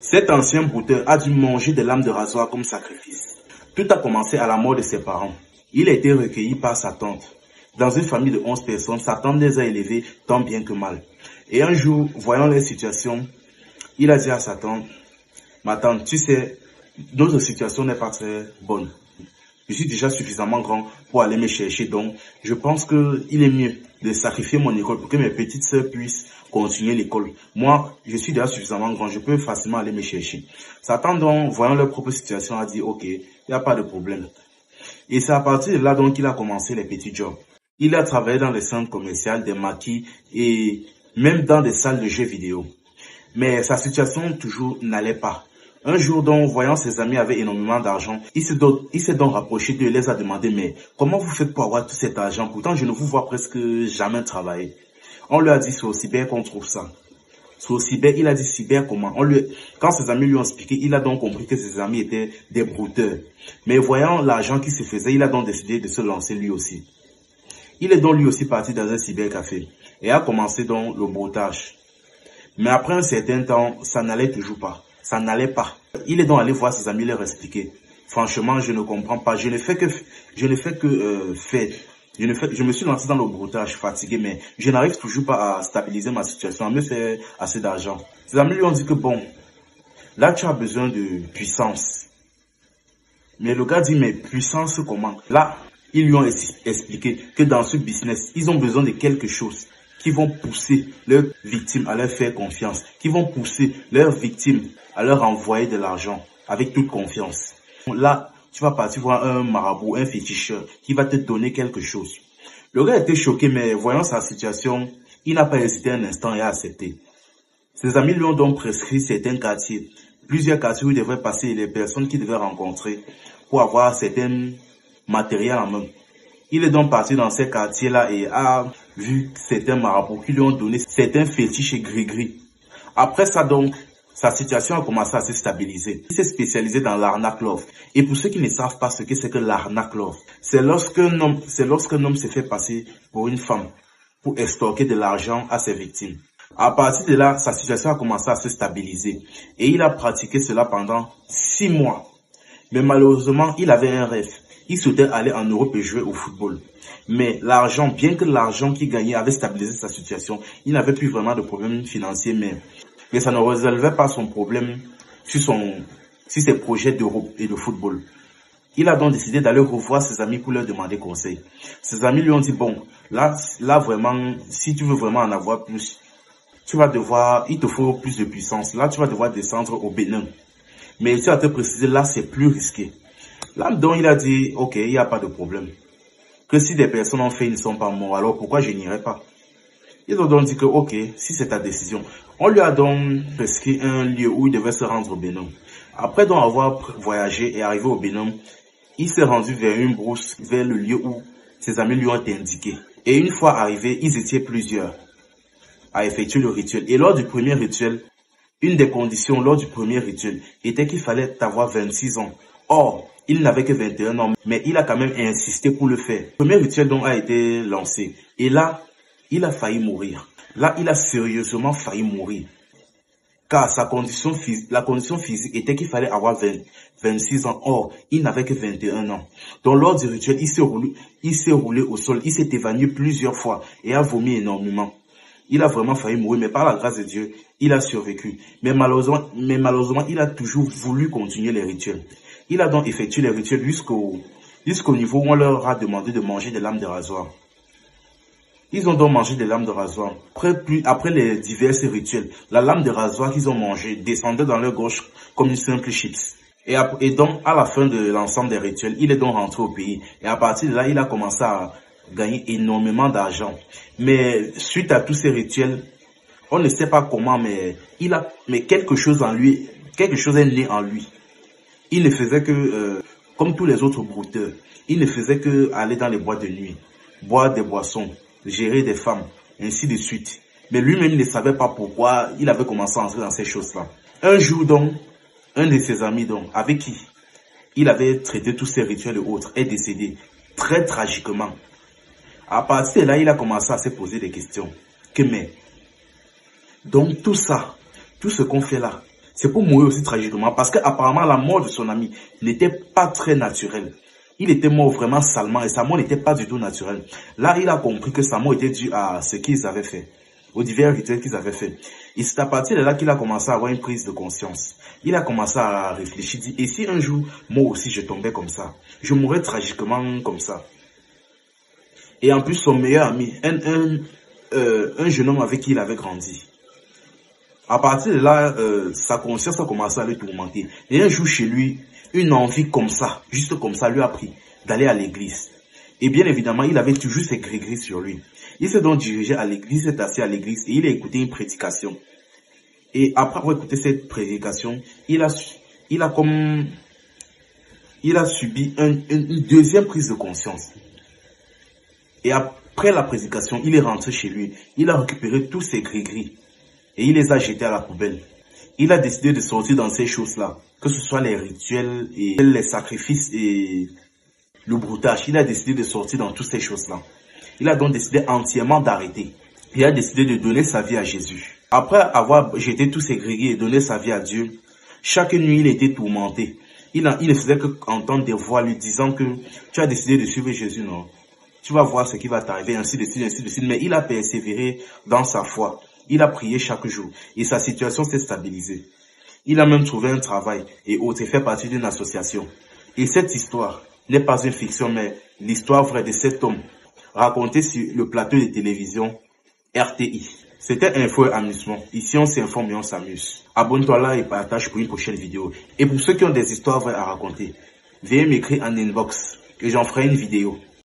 Cet ancien brouteur a dû manger des lames de rasoir comme sacrifice. Tout a commencé à la mort de ses parents. Il a été recueilli par sa tante. Dans une famille de 11 personnes, sa tante les a élevés tant bien que mal. Et un jour, voyant leur situation, il a dit à sa tante, « Ma tante, tu sais, notre situation n'est pas très bonne. Je suis déjà suffisamment grand pour aller me chercher, donc je pense qu'il est mieux de sacrifier mon école pour que mes petites sœurs puissent continuer l'école. Moi, je suis déjà suffisamment grand, je peux facilement aller me chercher. » Sa tante, donc, voyant leur propre situation, a dit, « Ok, il n'y a pas de problème. » Et c'est à partir de là donc qu'il a commencé les petits jobs. Il a travaillé dans les centres commerciaux, des maquis et même dans des salles de jeux vidéo. Mais sa situation toujours n'allait pas. Un jour donc, voyant ses amis avaient énormément d'argent, il s'est donc rapproché d'eux et les a demandé, mais comment vous faites pour avoir tout cet argent? Pourtant, je ne vous vois presque jamais travailler. On lui a dit, c'est aussi bien qu'on trouve ça. C'est aussi bien, il a dit, si bien comment? Quand ses amis lui ont expliqué, il a donc compris que ses amis étaient des brouteurs. Mais voyant l'argent qui se faisait, il a donc décidé de se lancer lui aussi. Il est donc lui aussi parti dans un cybercafé et a commencé donc le broutage. Mais après un certain temps, ça n'allait toujours pas. Ça n'allait pas. Il est donc allé voir ses amis leur expliquer. Franchement, je ne comprends pas. Je me suis lancé dans le broutage fatigué, mais je n'arrive toujours pas à stabiliser ma situation, à me faire assez d'argent. Ses amis lui ont dit que bon, là tu as besoin de puissance. Mais le gars dit, mais puissance comment? Là, ils lui ont expliqué que dans ce business, ils ont besoin de quelque chose qui vont pousser leurs victimes à leur faire confiance, qui vont pousser leurs victimes à leur envoyer de l'argent avec toute confiance. Là, tu vas partir voir un marabout, un féticheur qui va te donner quelque chose. Le gars était choqué, mais voyant sa situation, il n'a pas hésité un instant et a accepté. Ses amis lui ont donc prescrit certains quartiers, plusieurs quartiers où il devrait passer et les personnes qu'il devait rencontrer pour avoir certains matériels en main. Il est donc parti dans ces quartiers-là et a vu certains marabouts qui lui ont donné certains fétiches et gris-gris. Après ça donc, sa situation a commencé à se stabiliser. Il s'est spécialisé dans l'arnaque love. Et pour ceux qui ne savent pas ce que c'est que l'arnaque love, c'est lorsqu'un homme se fait passer pour une femme pour extorquer de l'argent à ses victimes. À partir de là, sa situation a commencé à se stabiliser. Et il a pratiqué cela pendant 6 mois. Mais malheureusement, il avait un rêve. Il souhaitait aller en Europe et jouer au football. Mais l'argent, bien que l'argent qu'il gagnait avait stabilisé sa situation, il n'avait plus vraiment de problème financier, mais ça ne résolvait pas son problème sur ses projets d'Europe et de football. Il a donc décidé d'aller revoir ses amis pour leur demander conseil. Ses amis lui ont dit, bon, là vraiment, si tu veux vraiment en avoir plus, il te faut plus de puissance. Là, tu vas devoir descendre au Bénin. Mais tu vas te préciser, là, c'est plus risqué. Là, donc, il a dit, ok, il n'y a pas de problème. Que si des personnes ont fait, ils ne sont pas morts, alors pourquoi je n'irai pas? Ils ont donc dit que, ok, si c'est ta décision. On lui a donc prescrit un lieu où il devait se rendre au Bénin. Après donc avoir voyagé et arrivé au Bénin, il s'est rendu vers une brousse, vers le lieu où ses amis lui ont indiqué. Et une fois arrivés, ils étaient plusieurs à effectuer le rituel. Et lors du premier rituel, une des conditions lors du premier rituel était qu'il fallait avoir 26 ans. Or, il n'avait que 21 ans, mais il a quand même insisté pour le faire. Le premier rituel donc a été lancé. Et là, il a failli mourir. Là, il a sérieusement failli mourir. Car la condition physique était qu'il fallait avoir 26 ans. Or, il n'avait que 21 ans. Donc, lors du rituel, il s'est roulé au sol. Il s'est évanoui plusieurs fois et a vomi énormément. Il a vraiment failli mourir, mais par la grâce de Dieu, il a survécu. Mais malheureusement, il a toujours voulu continuer les rituels. Il a donc effectué les rituels jusqu'au niveau où on leur a demandé de manger des lames de rasoir. Ils ont donc mangé des lames de rasoir. Après les divers rituels, la lame de rasoir qu'ils ont mangée descendait dans leur gauche comme une simple chips. Et donc, à la fin de l'ensemble des rituels, il est donc rentré au pays. Et à partir de là, il a commencé à gagner énormément d'argent. Mais suite à tous ces rituels, on ne sait pas comment, mais quelque chose en lui, quelque chose est né en lui. Il ne faisait que, comme tous les autres brouteurs, il ne faisait que aller dans les boîtes de nuit, boire des boissons, gérer des femmes, ainsi de suite. Mais lui-même ne savait pas pourquoi il avait commencé à entrer dans ces choses-là. Un jour donc, un de ses amis donc, avec qui il avait traité tous ces rituels et autres, est décédé, très tragiquement. À partir de là, il a commencé à se poser des questions. Donc tout ça, tout ce qu'on fait là, C'est pour mourir aussi tragiquement parce qu'apparemment la mort de son ami n'était pas très naturelle. Il était mort vraiment salement et sa mort n'était pas du tout naturelle. Là, il a compris que sa mort était due à ce qu'ils avaient fait, aux divers rituels qu'ils avaient fait. Et c'est à partir de là qu'il a commencé à avoir une prise de conscience. Il a commencé à réfléchir, dit, et si un jour, moi aussi je tombais comme ça, je mourrais tragiquement comme ça. Et en plus, son meilleur ami, un jeune homme avec qui il avait grandi. À partir de là, sa conscience a commencé à le tourmenter. Et un jour chez lui, une envie comme ça, juste comme ça, lui a pris d'aller à l'église. Et bien évidemment, il avait toujours ses gris-gris sur lui. Il s'est donc dirigé à l'église, s'est assis à l'église et il a écouté une prédication. Et après avoir écouté cette prédication, il a subi une deuxième prise de conscience. Et après la prédication, il est rentré chez lui. Il a récupéré tous ses gris-gris et il les a jetés à la poubelle. Il a décidé de sortir dans ces choses-là, que ce soit les rituels et les sacrifices et le broutage. Il a décidé de sortir dans toutes ces choses-là. Il a donc décidé entièrement d'arrêter. Il a décidé de donner sa vie à Jésus. Après avoir jeté tous ses gris-gris et donné sa vie à Dieu, chaque nuit il était tourmenté. Il ne faisait qu'entendre des voix lui disant que tu as décidé de suivre Jésus, non? Tu vas voir ce qui va t'arriver, ainsi de suite, ainsi de suite. Mais il a persévéré dans sa foi. Il a prié chaque jour et sa situation s'est stabilisée. Il a même trouvé un travail et autres, fait partie d'une association. Et cette histoire n'est pas une fiction, mais l'histoire vraie de cet homme racontée sur le plateau de télévision RTI. C'était Info et Amusement. Ici, on s'informe et on s'amuse. Abonne-toi là et partage pour une prochaine vidéo. Et pour ceux qui ont des histoires vraies à raconter, veuillez m'écrire en inbox et j'en ferai une vidéo.